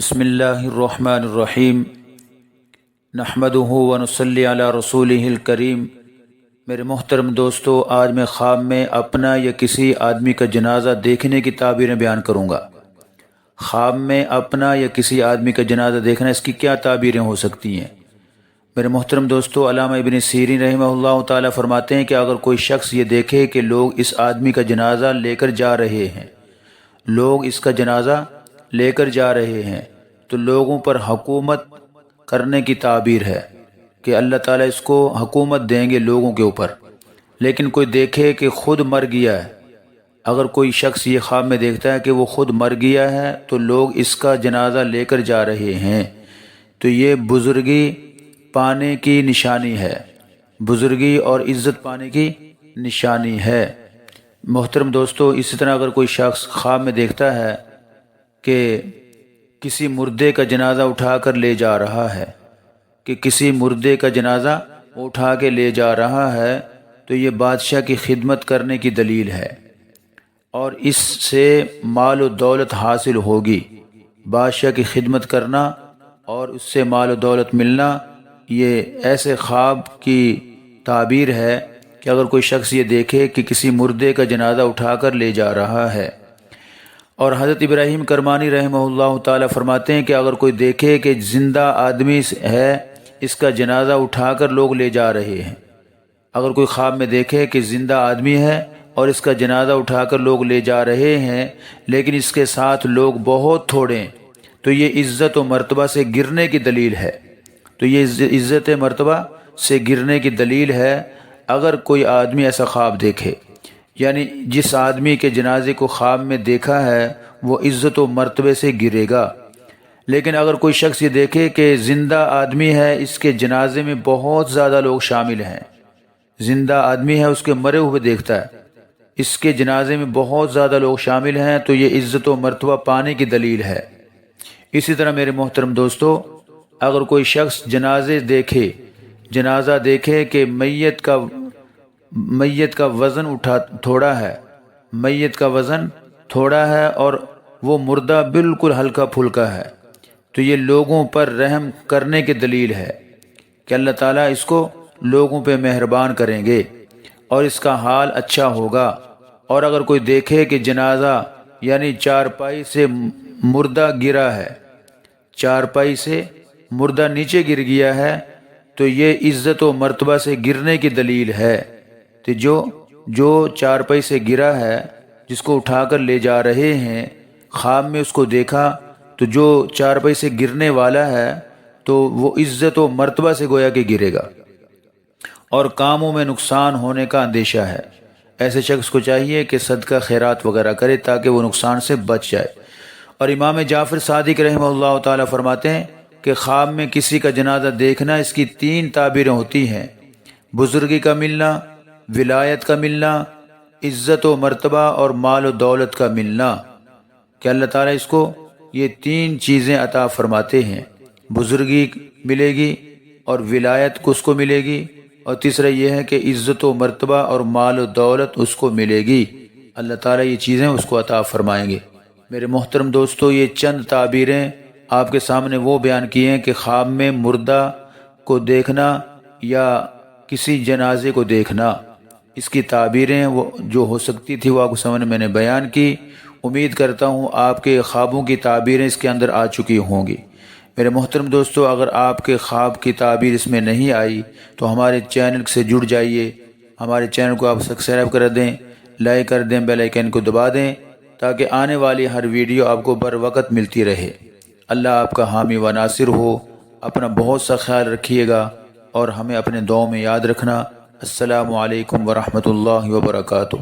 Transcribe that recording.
بسم اللہ الرحمن الرحیم نحمدہ ونصلی علی رسولہ الکریم۔ میرے محترم دوستو، آج میں خواب میں اپنا یا کسی آدمی کا جنازہ دیکھنے کی تعبیریں بیان کروں گا۔ خواب میں اپنا یا کسی آدمی کا جنازہ دیکھنا، اس کی کیا تعبیریں ہو سکتی ہیں؟ میرے محترم دوستو، علامہ ابن سیرین رحمہ اللہ تعالیٰ فرماتے ہیں کہ اگر کوئی شخص یہ دیکھے کہ لوگ اس آدمی کا جنازہ لے کر جا رہے ہیں، لوگ اس کا جنازہ لے کر جا رہے ہیں، تو لوگوں پر حکومت کرنے کی تعبیر ہے کہ اللہ تعالیٰ اس کو حکومت دیں گے لوگوں کے اوپر۔ لیکن کوئی دیکھے کہ خود مر گیا ہے، اگر کوئی شخص یہ خواب میں دیکھتا ہے کہ وہ خود مر گیا ہے تو لوگ اس کا جنازہ لے کر جا رہے ہیں، تو یہ بزرگی پانے کی نشانی ہے، بزرگی اور عزت پانے کی نشانی ہے۔ محترم دوستو، اسی طرح اگر کوئی شخص خواب میں دیکھتا ہے کہ کسی مردے کا جنازہ اٹھا کر لے جا رہا ہے، کہ کسی مردے کا جنازہ اٹھا کے لے جا رہا ہے، تو یہ بادشاہ کی خدمت کرنے کی دلیل ہے، اور اس سے مال و دولت حاصل ہوگی۔ بادشاہ کی خدمت کرنا اور اس سے مال و دولت ملنا، یہ ایسے خواب کی تعبیر ہے کہ اگر کوئی شخص یہ دیکھے کہ کسی مردے کا جنازہ اٹھا کر لے جا رہا ہے۔ اور حضرت ابراہیم کرمانی رحمہ اللہ تعالیٰ فرماتے ہیں کہ اگر کوئی دیکھے کہ زندہ آدمی ہے، اس کا جنازہ اٹھا کر لوگ لے جا رہے ہیں، اگر کوئی خواب میں دیکھے کہ زندہ آدمی ہے اور اس کا جنازہ اٹھا کر لوگ لے جا رہے ہیں، لیکن اس کے ساتھ لوگ بہت تھوڑے ہیں، تو یہ عزت و مرتبہ سے گرنے کی دلیل ہے، تو یہ عزت مرتبہ سے گرنے کی دلیل ہے اگر کوئی آدمی ایسا خواب دیکھے۔ یعنی جس آدمی کے جنازے کو خواب میں دیکھا ہے وہ عزت و مرتبے سے گرے گا۔ لیکن اگر کوئی شخص یہ دیکھے کہ زندہ آدمی ہے، اس کے جنازے میں بہت زیادہ لوگ شامل ہیں، زندہ آدمی ہے، اس کے مرے ہوئے دیکھتا ہے، اس کے جنازے میں بہت زیادہ لوگ شامل ہیں، تو یہ عزت و مرتبہ پانے کی دلیل ہے۔ اسی طرح میرے محترم دوستو، اگر کوئی شخص جنازہ دیکھے کہ میت کا وزن تھوڑا ہے، میت کا وزن تھوڑا ہے اور وہ مردہ بالکل ہلکا پھلکا ہے، تو یہ لوگوں پر رحم کرنے کی دلیل ہے کہ اللہ تعالیٰ اس کو لوگوں پہ مہربان کریں گے اور اس کا حال اچھا ہوگا۔ اور اگر کوئی دیکھے کہ جنازہ یعنی چارپائی سے مردہ گرا ہے، چارپائی سے مردہ نیچے گر گیا ہے، تو یہ عزت و مرتبہ سے گرنے کی دلیل ہے۔ تو جو چارپائی سے گرا ہے، جس کو اٹھا کر لے جا رہے ہیں، خواب میں اس کو دیکھا، تو جو چارپائی سے گرنے والا ہے تو وہ عزت و مرتبہ سے گویا کہ گرے گا، اور کاموں میں نقصان ہونے کا اندیشہ ہے۔ ایسے شخص کو چاہیے کہ صدقہ خیرات وغیرہ کرے تاکہ وہ نقصان سے بچ جائے۔ اور امام جعفر صادق رحمہ اللہ تعالیٰ فرماتے ہیں کہ خواب میں کسی کا جنازہ دیکھنا، اس کی 3 تعبیریں ہوتی ہیں: بزرگی کا ملنا، ولایت کا ملنا، عزت و مرتبہ اور مال و دولت کا ملنا، کہ اللہ تعالیٰ اس کو یہ 3 چیزیں عطا فرماتے ہیں۔ بزرگی ملے گی اور ولایت اس کو ملے گی، اور تیسرا یہ ہے کہ عزت و مرتبہ اور مال و دولت اس کو ملے گی، اللہ تعالیٰ یہ چیزیں اس کو عطا فرمائیں گے۔ میرے محترم دوستو، یہ چند تعبیریں آپ کے سامنے وہ بیان کی ہیں کہ خواب میں مردہ کو دیکھنا یا کسی جنازے کو دیکھنا، اس کی تعبیریں وہ جو ہو سکتی تھی وہ آپ کو سامنے میں نے بیان کی۔ امید کرتا ہوں آپ کے خوابوں کی تعبیریں اس کے اندر آ چکی ہوں گی۔ میرے محترم دوستو، اگر آپ کے خواب کی تعبیر اس میں نہیں آئی تو ہمارے چینل سے جڑ جائیے، ہمارے چینل کو آپ سبسکرائب کر دیں، لائک کر دیں، بیل آئیکن کو دبا دیں، تاکہ آنے والی ہر ویڈیو آپ کو بر وقت ملتی رہے۔ اللہ آپ کا حامی و ناصر ہو۔ اپنا بہت سا خیال رکھیے گا اور ہمیں اپنے دعاؤں میں یاد رکھنا۔ السلام علیکم ورحمۃ اللہ وبرکاتہ۔